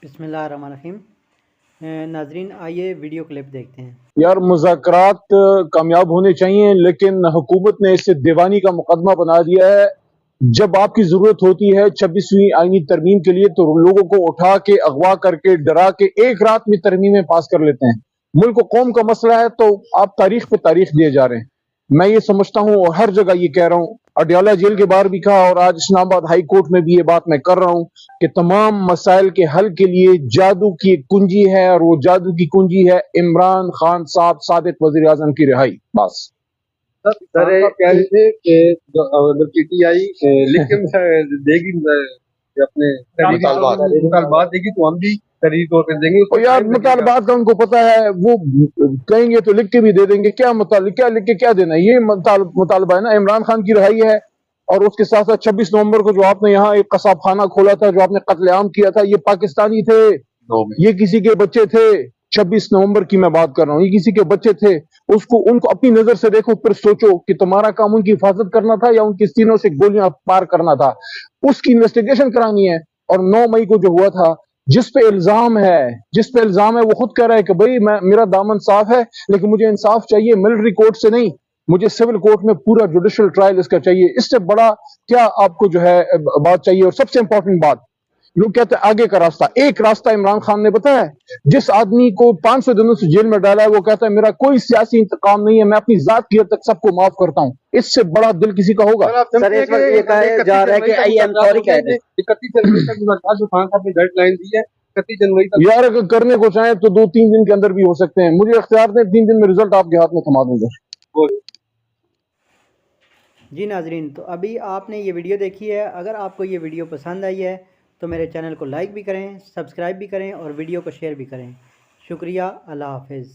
بسم اللہ الرحمن الرحیم۔ ناظرین آئیے ویڈیو کلپ دیکھتے ہیں۔ یار مذاکرات کامیاب ہونے چاہیے، لیکن حکومت نے اسے دیوانی کا مقدمہ بنا دیا ہے۔ جب آپ کی ضرورت ہوتی ہے 26ویں آئینی ترمیم کے لیے تو لوگوں کو اٹھا کے اغوا کر کے ڈرا کے ایک رات میں ترمیمیں پاس کر لیتے ہیں۔ ملک و قوم کا مسئلہ ہے تو آپ تاریخ پہ تاریخ دیے جا رہے ہیں۔ میں یہ سمجھتا ہوں اور ہر جگہ یہ کہہ رہا ہوں، اڈیالہ جیل کے باہر بھی کہا اور آج اسلام آباد ہائی کورٹ میں بھی یہ بات میں کر رہا ہوں کہ تمام مسائل کے حل کے لیے جادو کی ایک کنجی ہے، اور وہ جادو کی کنجی ہے عمران خان صاحب سابق وزیر اعظم کی رہائی۔ بس سر کہہ رہے تھے کہ پی ٹی آئی لکھ کے دے گی اپنے مطالبات دے گی تو ہم بھی تحریری طور پہ دیں گے۔ اور یار مطالبات کا ان کو پتا ہے، وہ کہیں گے تو لکھ کے بھی دے دیں گے۔ کیا کیا لکھ کے کیا دینا ہے؟ یہ مطالبہ ہے نا، عمران خان کی رہائی ہے، اور اس کے ساتھ ساتھ 26 نومبر کو جو آپ نے یہاں ایک قصاب خانہ کھولا تھا، جو آپ نے قتل عام کیا تھا، یہ پاکستانی تھے، یہ کسی کے بچے تھے۔ 26 نومبر کی میں بات کر رہا ہوں، یہ کسی کے بچے تھے۔ ان کو اپنی نظر سے دیکھو، پھر سوچو کہ تمہارا کام ان کی حفاظت کرنا تھا یا ان کی سینوں سے گولیاں پار کرنا تھا۔ اس کی انویسٹیگیشن کرانی ہے۔ اور 9 مئی کو جو ہوا تھا، جس پہ الزام ہے وہ خود کہہ رہا ہے کہ بھئی میرا دامن صاف ہے، لیکن مجھے انصاف چاہیے ملٹری کورٹ سے نہیں، مجھے سول کورٹ میں پورا جوڈیشل ٹرائل اس کا چاہیے۔ اس سے بڑا کیا آپ کو جو ہے بات چاہیے؟ اور سب سے امپورٹنٹ بات، لوگ کہتے ہیں آگے کا راستہ، ایک راستہ عمران خان نے بتایا ہے۔ جس آدمی کو 500 دنوں سے جیل میں ڈالا ہے وہ کہتا ہے میرا کوئی سیاسی انتقام نہیں ہے، میں اپنی ذات کی حد تک سب کو معاف کرتا ہوں۔ اس سے بڑا دل کسی کا ہوگا؟ سر اس وقت یہ کہا جا رہا ہے کہ آئی ایم سوری کہہ دیں۔ 31 جنوری تک ملاقات جو خان صاحب نے ڈیڈ لائن دی ہے، 31 جنوری تک۔ یار اگر کرنے کو چاہیں تو 2-3 دن کے اندر بھی ہو سکتے ہیں۔ مجھے اختیار دیں، 3 دن میں رزلٹ آپ کے ہاتھ میں تھما دوں گا۔ جی ناظرین، تو ابھی آپ نے یہ ویڈیو دیکھی ہے۔ اگر آپ کو یہ ویڈیو پسند آئی ہے تو میرے چینل کو لائک بھی کریں، سبسکرائب بھی کریں اور ویڈیو کو شیئر بھی کریں۔ شکریہ، اللہ حافظ۔